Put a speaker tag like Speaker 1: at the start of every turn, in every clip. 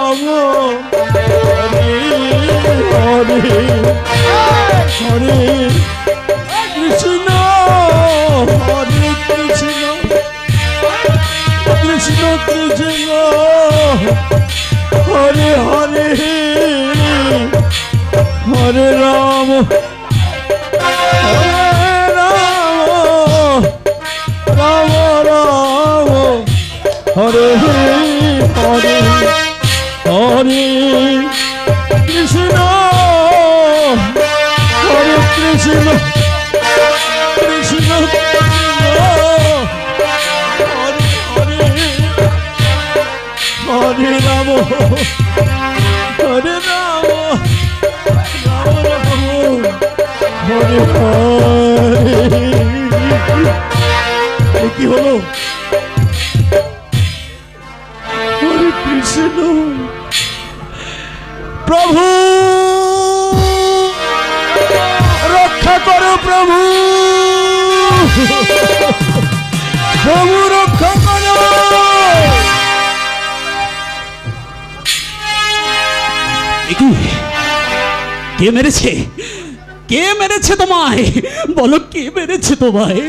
Speaker 1: রাম হরে হরে হরে কৃষ্ণ হরে কৃষ্ণ কৃষ্ণ কৃষ্ণ হরে হরে হরে রাম রাম রাম হরে হরে হরে কৃষ্ণ হরে কৃষ্ণ কৃষ্ণ হরে হরে হরে রাম হরে রাম রাম রাম হরে হরে কি হলো হরে কৃষ্ণ প্রভু রক্ষা করো প্রভু প্রভু রক্ষা করো
Speaker 2: কে মেরেছে কে মেরেছে তোমায় বলো কে মেরেছে তোমায়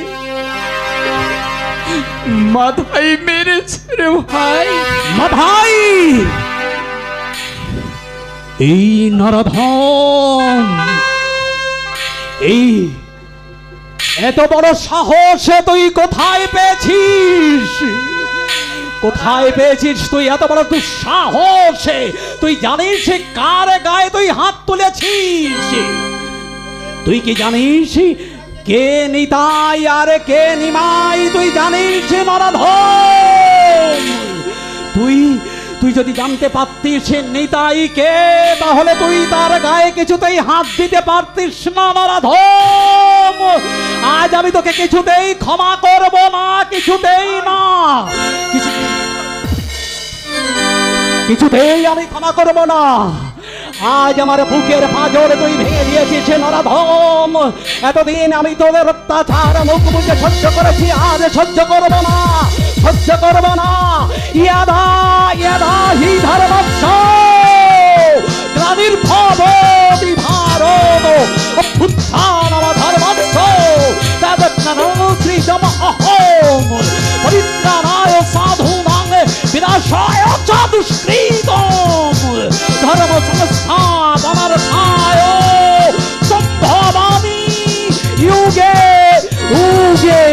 Speaker 1: মাথায় মেরেছে রে ভাই
Speaker 2: মাথায় এই নরধম এই এত বড় সাহস তুই কোথায় পেয়েছিস কোথায় পেয়েছিস তুই এত বড় দুঃসাহস তুই জানিস কার গায়ে তুই হাত তুলেছিস তুই কি জানিস কে নিতাই আর কে নিমাই তুই জানিস নরধম তুই তুই যদি জানতে পারতিস নিতাই কে তাহলে তুই তার গায়ে কিছুতেই হাত দিতে পারতিস না নরধম আজ আমি তোকে কিছুতেই ক্ষমা করব না কিছুতেই না কিছুতেই আমি ক্ষমা করব না আজ আমার বুকের পাঁজর তুই ভেঙে দিয়েছিস নরধম এতদিন আমি তোদের অত্যাচার মুখ বুঝে সহ্য করেছি আজ সহ্য করব না ইয়াদা ইয়াদা হি ধর্মস্য গ্লানির্ভব বিভারণ অভ্যুত্থানম ধর্মস্য তদজ্ঞানশ্রীতম অহং পরিত্রাণায় সাধূনাং বিনাশায় চ দুষ্কৃতম ধর্ম সংস্থাপনার্থায় সম্ভবামি যুগে যুগে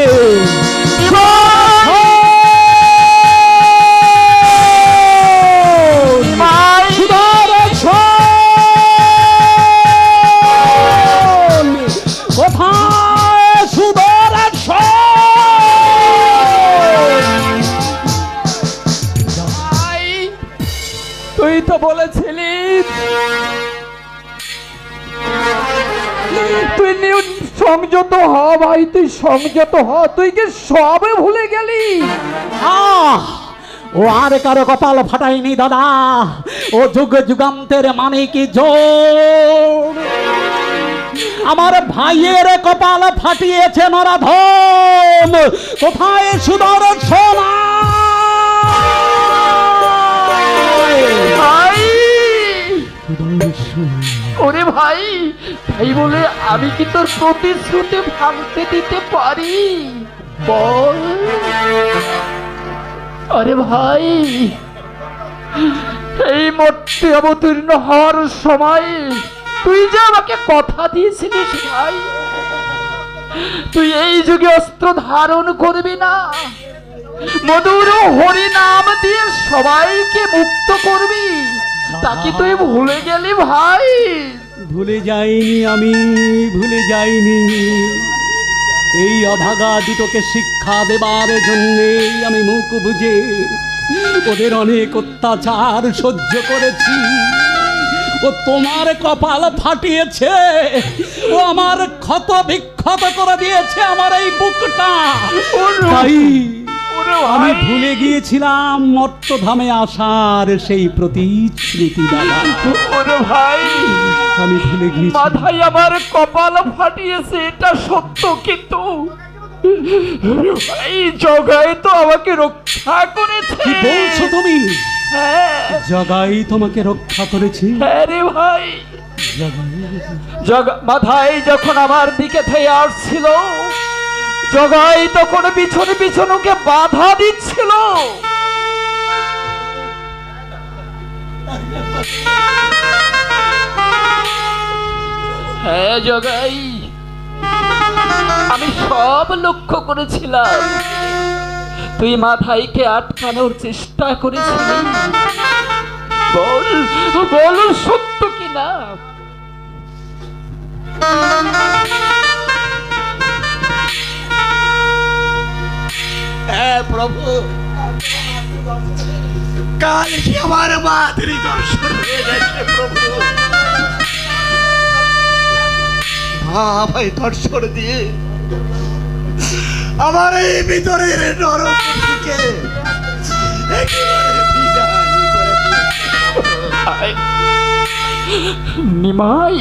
Speaker 1: তুই তো বলেছিলি তুই সংযত হ ভাই তুই সংযত হ তুই কি সবে ভুলে গেলি
Speaker 2: ও আর কারো কপাল ফাটাইনি দাদা ও যুগ যুগান্তের মানে কি জোর আমার ভাইয়ের কপাল ফাটিয়েছে নরধম কোথায় সুদর্শন
Speaker 1: ভাই ওরে ভাই তাই বলে আমি কি তোর প্রতিশ্রুতি ভাঙতে দিতে পারি বল আরে ভাই এই মূর্তি অবতীর্ণ হওয়ার সময় তুই যে আমাকে কথা দিয়েছিলিস ভাই তুই এই যুগে অস্ত্র ধারণ করবি না মধুর হরি নাম দিয়ে সবাইকে মুক্ত করবি তাকে তুই ভুলে গেলি ভাই
Speaker 2: ভুলে যাইনি আমি ভুলে যাইনি এই অভাগা দুটোকে শিক্ষা দেবার জন্যে আমি মুখ বুঝে ওদের অনেক অত্যাচার সহ্য করেছি ও তোমার কপাল ফাটিয়েছে ও আমার ক্ষত বিক্ষত করে দিয়েছে আমার এই বুকটা তাই আমি ভুলে গিয়েছিলাম মর্তধামে আসার সেই প্রতিশ্রুতি দাদা
Speaker 1: ওরে ভাই
Speaker 2: আমি ভুলে গিয়েছি
Speaker 1: মাথায় আমার কপাল ফাটিয়েছে এটা সত্য কিন্তু এই জগায় তো আমাকে রক্ষা করেছে
Speaker 2: কি বলছো তুমি
Speaker 1: হ্যাঁ
Speaker 2: জগাই তোমাকে রক্ষা করেছি।
Speaker 1: হ্যাঁ রে ভাই, মাথায় যখন আমার দিকে থেকে আসছিল, জগাই তখন পিছনে পিছনে ওকে বাধা দিচ্ছিল। হ্যাঁ জগাই, আমি সব লক্ষ্য করেছিলাম। তুই মাথাইকে আটকানোর চেষ্টা করেছিলি। বল বল, সত্য কিনা?
Speaker 3: হ্যাঁ প্রভু, কাল কি আমার মাতৃ দর্শন হয়ে গেছে প্রভু। মা ভাই দর্শন দিয়ে আমার এই ভিতরের নরককে একেবারে বিদায় করে
Speaker 1: নিমাই,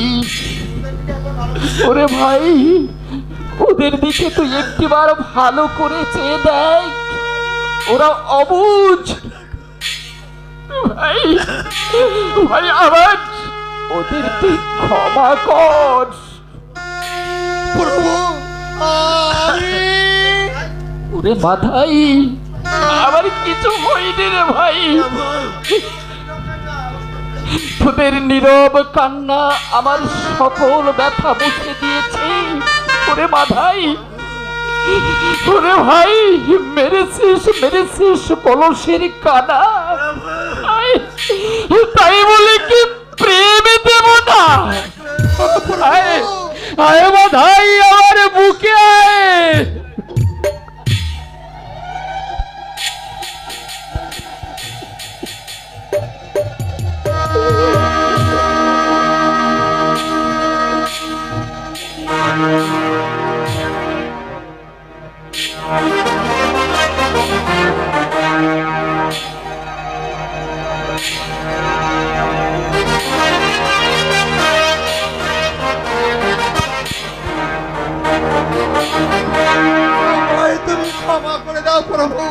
Speaker 1: ওরে ভাই, ওদের দিকে তুই একটিবার ভালো করে চেয়ে দেখ, ওরা অবুঝ। ভাই ভাই, আবার ওদের তুই ক্ষমা কর
Speaker 3: প্রভু।
Speaker 1: ওরে মাথাই, আমার কিছু হয়নি রে ভাই। তোদের নীরব কান্না আমার সকল ব্যথা মুছে দিয়েছে। ওরে মাথাই, ওরে ভাই, মেরেছিস মেরেছিস কলসের কানা, তাই বলে কি প্রেম দেব না? আয় মাথাই, আমার বুকে আয়।
Speaker 3: তুমি ক্ষমা করে দাও প্রভু,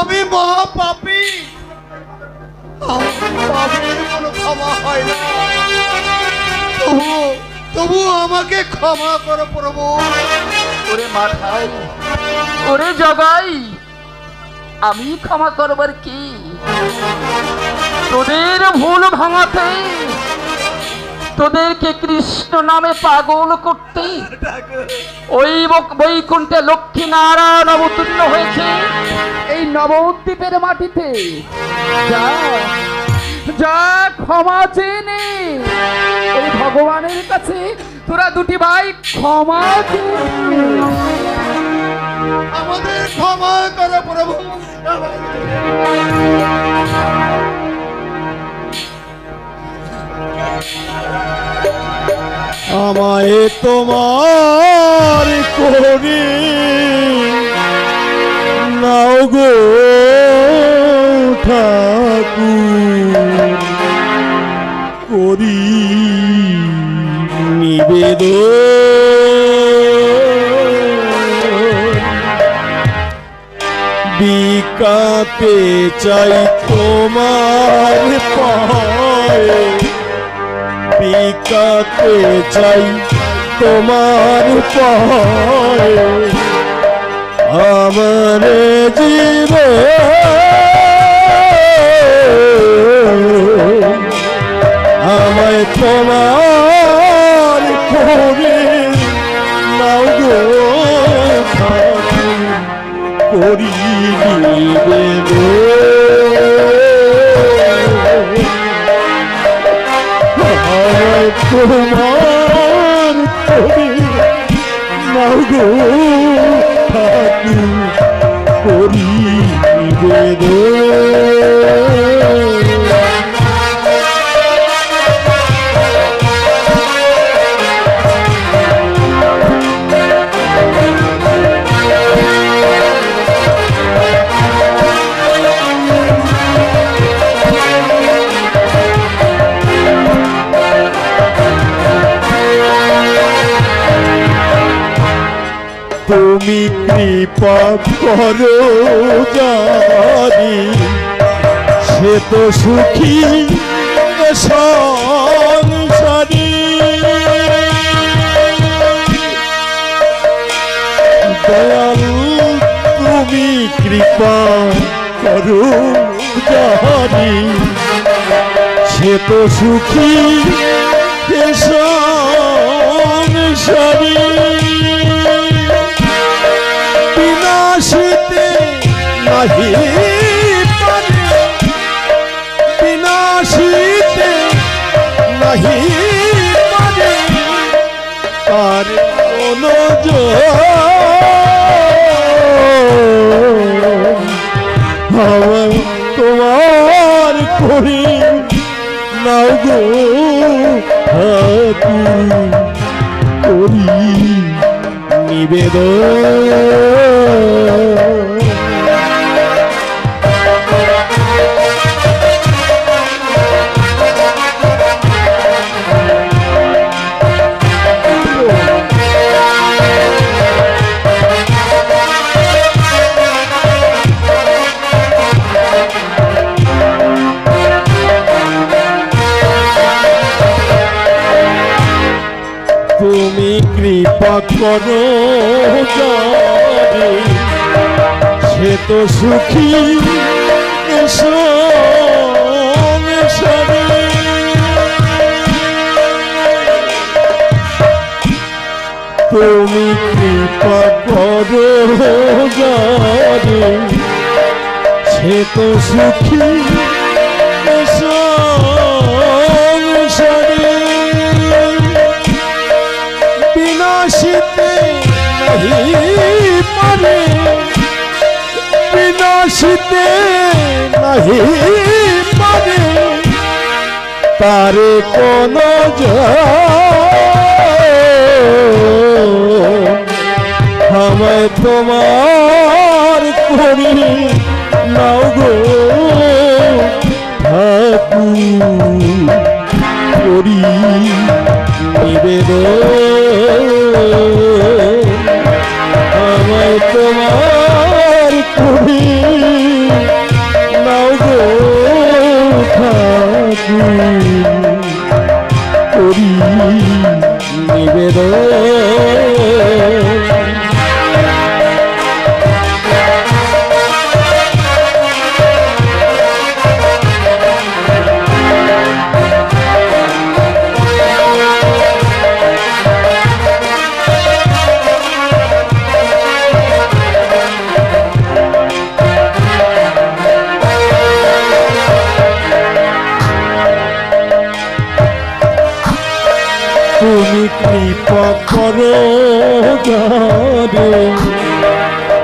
Speaker 3: আমি মহাপাপী। পাপের কোনো ক্ষমা হয় না। তবু আমাকে ক্ষমা করো প্রভু।
Speaker 1: ওরে মাথাই, ওরে জগাই, আমি ক্ষমা করবার কি? তোদের ভুল ভাঙাতে, তোদেরকে কৃষ্ণ নামে পাগল করতে ওই বৈকুণ্ঠে লক্ষ্মী নারায়ণ অবতীর্ণ হয়েছে এই নবদ্বীপের মাটিতে। যা যা, ক্ষমা চেয়ে নে ওই ভগবানের কাছে। তোরা দুটি ভাই ক্ষমা চেয়ে নে।
Speaker 3: আমাদের ক্ষমা করো প্রভু। আমায় তোমার করে নাও গো ঠাকুর, করি নিবেদন। বিকাতে চাই তোমার পায়ে, বিকাতে চাই তোমার পায়ে, আমার জীবন আমায় তোমার করে নাও গো ঠাকুর, করি আমায় তোমার করে নাও গো ঠাকুর, করি তুমি কৃপা করো জানি,
Speaker 4: সে তো সুখী সংসারী দয়াল তুমি কৃপা করো জানি সে তো সুখী সংসারী বিনাশিতে নাহি পারে বিনাশিতে নাহি পারে আর কোন আমার তোমার করি নাও গো করি নিবেদন তুমি কৃপা করো যারে সে তো সুখী সংসারে তুমি কৃপা করো যারে সে তো সুখী সংসারে বিনাশিতে নাহি পারে বিনাশিতে নাহি পারে তারে কোন আমায় তোমার করি নাও গো ঠাকুর করি নিবেদন আমায় তোমার করি নাও গো ঠাকুর করি নিবেদন তুমি কৃপা করো যারে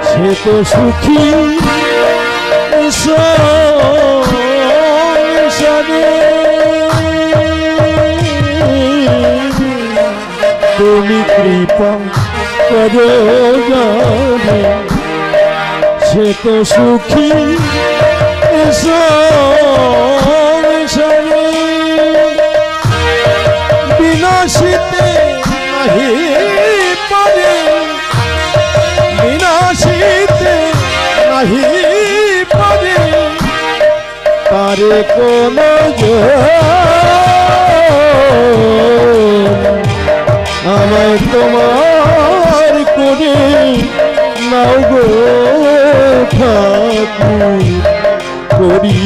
Speaker 4: সে তো সুখী সংসারে তুমি কৃপা করো যারে সে তো সুখী সংসারে বিনাশিতে নাহি পারে বিনাশিতে নাহি পারে তারে কোন আমায় তোমার করে নাও গো ঠাকুর করি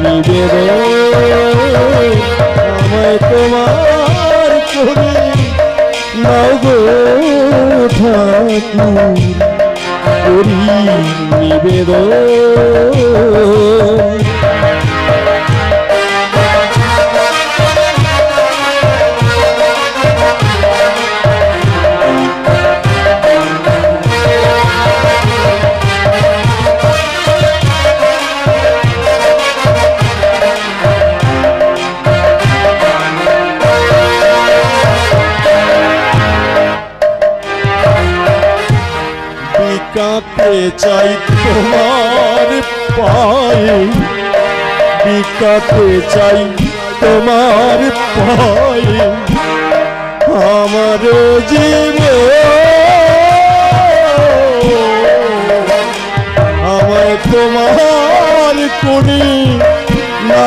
Speaker 4: নিবেদন আমায় তোমার করে নাও গো ঠাকুর করি নিবেদন বিকাতে চাই তোমার পায়ে বিকাতে চাই তোমার পায়ে আমার জীবন আমায় তোমার করি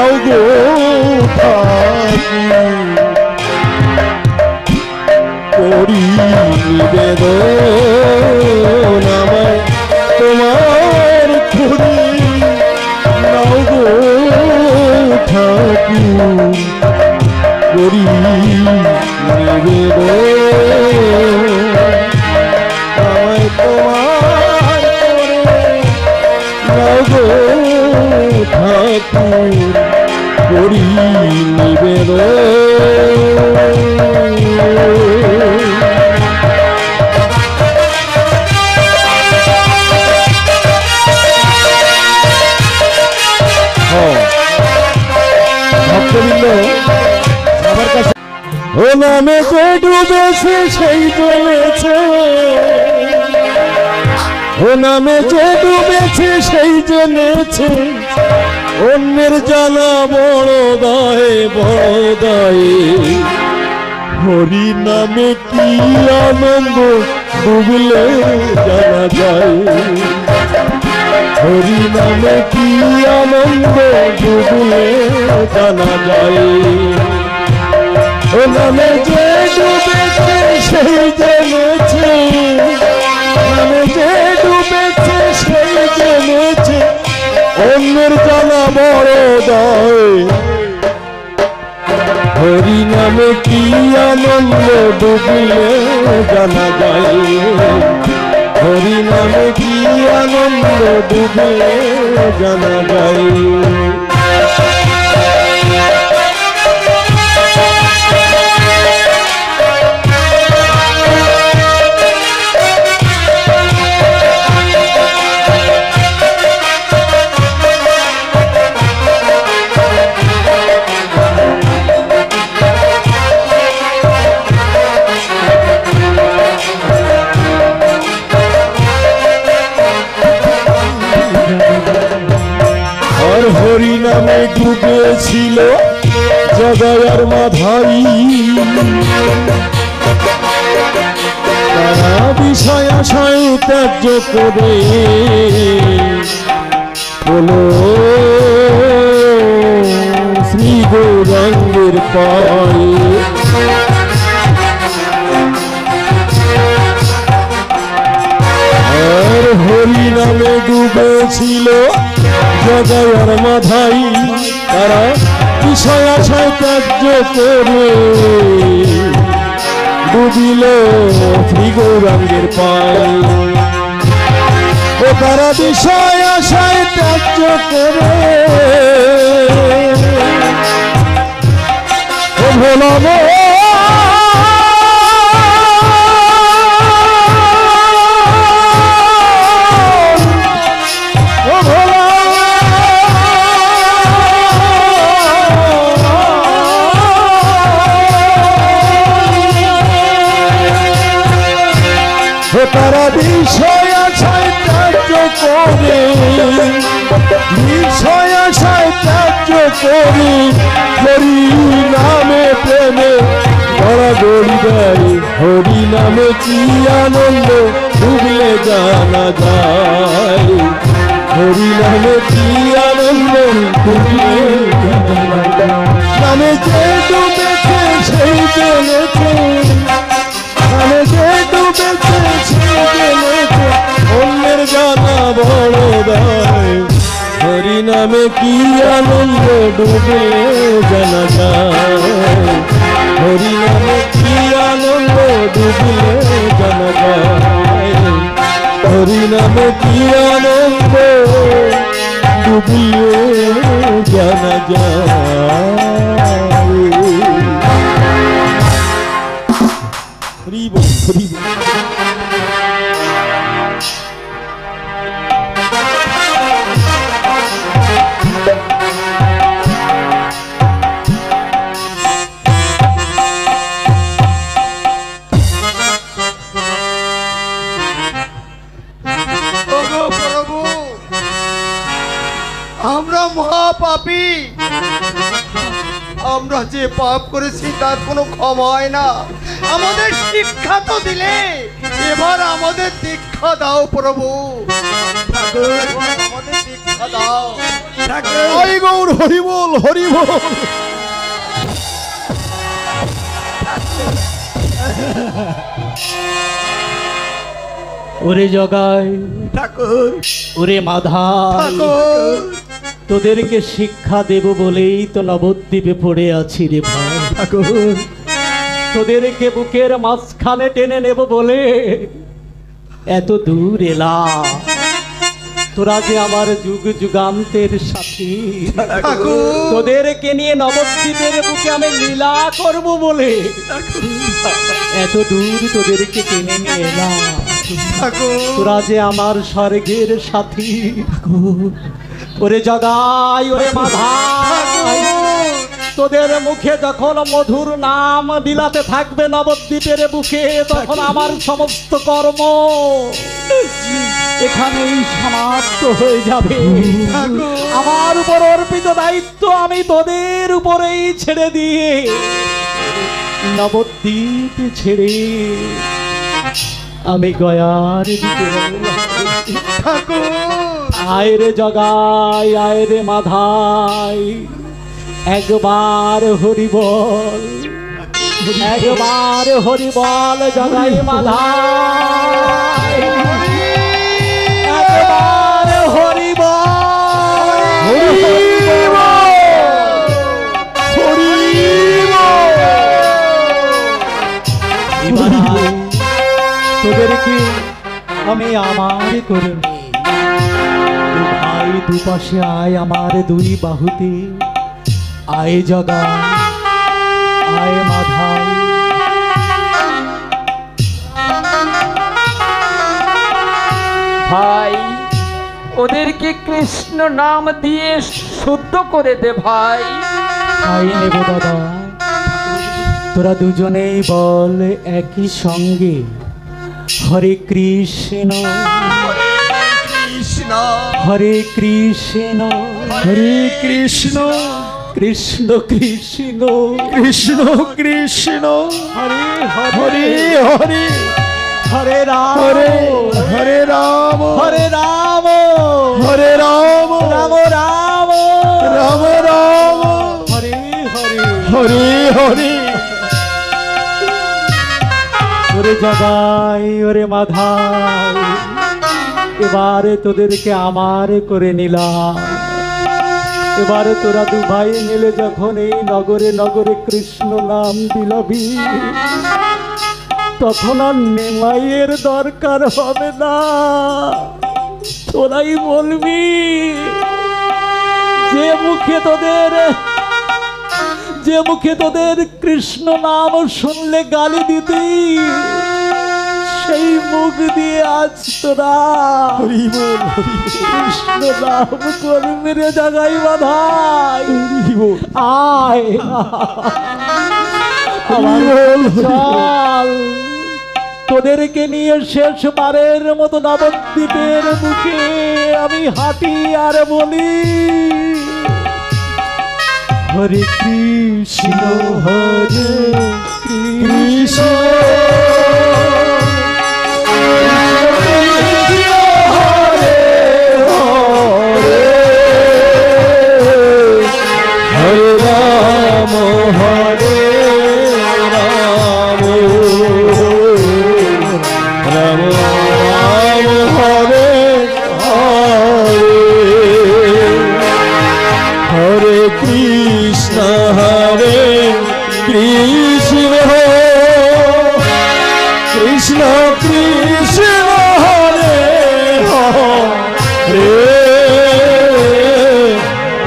Speaker 4: নাও গো করি নিবেদন আমায় তোমার করি নাও গো ঠাকুর করি নিবেদন আমায় তোমার নাও গো ঠাকুর করি ও নামে যে ডুবেছে সেই বলেছে ও নামে যে ডুবেছে সেই জেনেছে অন্যের জানা বড় দায়ে হরি নামে কি আনন্দ ডুবলে জানা যায় হরি নামে কি আনন্দ ডুবলে জানা যায় ও নামে যে ডুবেছে সেই জেনেছে নামে যে ডুবেছে সেই জেনেছে অন্যের জানা বড় দায় হরি নামে কি আনন্দ ডুবলে জানা যায় হরি নামে কি আনন্দ ডুবলে জানা যায় হরি নামে ডুবেছিল জগায়ার মাধাই তারা বিষয় আশায় ত্যায্য করে বলো শ্রী গৌরাঙ্গের পায়ে আর হরি নামে ডুবেছিল জগায়ার মাধাই তারা বিষয় আশায় ত্যায্য করে ডুবিল শ্রী গৌরাঙ্গের পায়ে ও তারা বিষয় আশায় ত্যায্য করে ও ভোলা তারা বিষয় আশায় ত্যায্য করে বিষয় আশায় ত্যায্য করে হরি নামে প্রেমে ধরা দড়ি দেয় হরি নামে কি আনন্দ ডুবলে জানা যায় হরি নামে কি আনন্দ ডুবলে নামে যে ডুবেছে সেই জেনেছে নামে যে ডুবেছে সেই জেনেছে অন্যের জানা বড় দায় হরি নামে কি আনন্দ ডুবে জানা যায় হরি নামে কি আনন্দ ডুবলে জানা যায় হরি নামে কি আনন্দ ডুবলে জানা যায় হরি বল হরি বল
Speaker 3: আমরা মহাপাপী আমরা যে পাপ করেছি তার কোনো ক্ষমা হয় না আমাদের শিক্ষা তো দিলে এবার আমাদের দীক্ষা দাও প্রভু। ঠাকুর, এবার আমাদের দীক্ষা দাও ঠাকুর।
Speaker 4: জয় গৌর হরিবল হরিবল।
Speaker 2: ওরে জগাই,
Speaker 3: ঠাকুর,
Speaker 2: ওরে মাধাই,
Speaker 3: ঠাকুর,
Speaker 2: তোদেরকে শিক্ষা দেব বলেই তো নবদ্বীপে পড়ে আছি রে ভাই।
Speaker 3: ঠাকুর,
Speaker 2: তোদেরকে বুকের মাঝখানে টেনে নেব বলে এত দূর এলাম। তোরা যে আমার যুগ যুগান্তের সাথী,
Speaker 3: ঠাকুর,
Speaker 2: তোদেরকে নিয়ে নবদ্বীপের বুকে আমি লীলা করব বলে এত দূর তোদেরকে টেনে নিয়ে এলাম।
Speaker 3: ঠাকুর,
Speaker 2: তোরা যে আমার স্বর্গের সাথী। ওরে জগাই, ওরে মাধাই, তোদের মুখে যখন মধুর নাম বিলাতে থাকবে নবদ্বীপের বুকে, তখন আমার সমস্ত কর্ম এখানেই সমাপ্ত হয়ে যাবে। আমার উপর অর্পিত দায়িত্ব আমি তোদের উপরেই ছেড়ে দিয়ে নবদ্বীপ ছেড়ে আমি গয়ার দিকে রওনা হয়েছি।
Speaker 3: ঠাকুর,
Speaker 2: আয় রে জগাই, আয় রে মাধাই, একবার হরি বল, একবার হরি বল জগাই মাধাই, একবার হরি বল। তোদেরকে আমি আমার করে নিই। দু ভাই দুপাশে আয় আমার দুই বাহুতে, আয় জগা, আয় মাধাই।
Speaker 1: ভাই, ওদেরকে কৃষ্ণ নাম দিয়ে শুদ্ধ করে দে ভাই।
Speaker 2: আয় নেব দাদা, তোরা দুজনেই বল একই সঙ্গে, হরে কৃষ্ণ
Speaker 3: কৃষ্ণ,
Speaker 2: হরে কৃষ্ণ,
Speaker 4: হরে কৃষ্ণ
Speaker 2: কৃষ্ণ কৃষ্ণ
Speaker 4: কৃষ্ণ কৃষ্ণ
Speaker 2: হরে
Speaker 4: হরে হরে
Speaker 2: হরে রাম,
Speaker 4: হরে হরে রাম
Speaker 2: হরে রাম,
Speaker 4: হরে রাম
Speaker 2: রাম রাম,
Speaker 4: রাম রাম
Speaker 2: হরে হরে।
Speaker 4: হরে হরে।
Speaker 2: ওরে জগাই, ওরে মাধাই, এবারে তোদেরকে আমার করে নিলাম। এবারে তোরা দু ভাই মিলে যখন এই নগরে নগরে কৃষ্ণ নাম দিলাবি, তখন আর নেমাইয়ের দরকার হবে না। তোরাই বলবি যে মুখে তোদের কৃষ্ণ নাম শুনলে গালি দিতি, সেই মুখ দিয়ে আজ তোরা
Speaker 4: হরি বল হরি
Speaker 2: কৃষ্ণ নাম করবি রে জাগাই বাধাই।
Speaker 4: বল
Speaker 2: আয় আমার চল, তোদেরকে নিয়ে শেষবারের মতো নবদ্বীপের বুকে আমি হাঁটি আর বলি, হরে কৃষ্ণ হরে কৃষ্ণ
Speaker 4: হরে রাম হরে রাম রাম রাম হরে হরে হরে কৃষ্ণ হরে কৃষ্ণ কৃষ্ণ কৃষ্ণ হরে হরে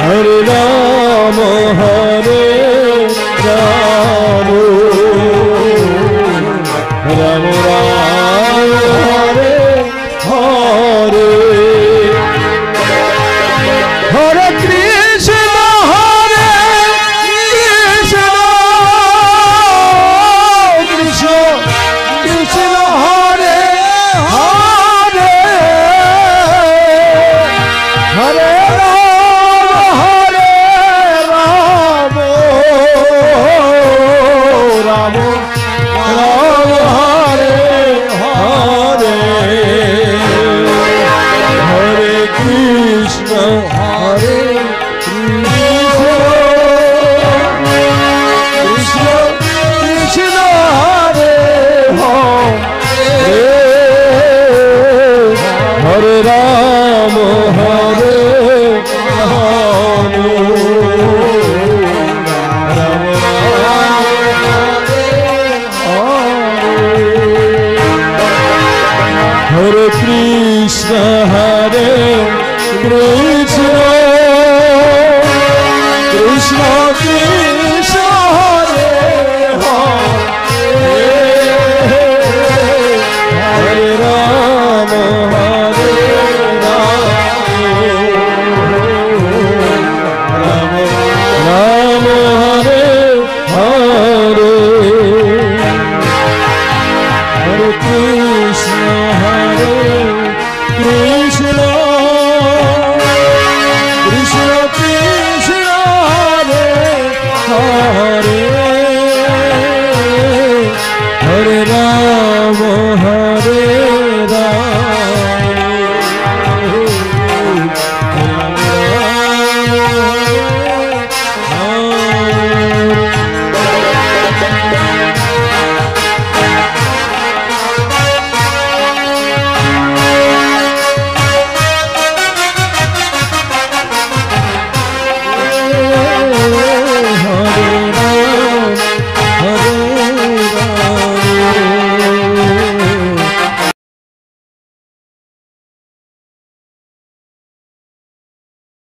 Speaker 4: হরে রাম হরে রাম রাম রাম হরে হরে হরে কৃষ্ণ হরে কৃষ্ণ কৃষ্ণ কৃষ্ণ হরে হরে হরে রাম কৃষ্ণ কৃষ্ণ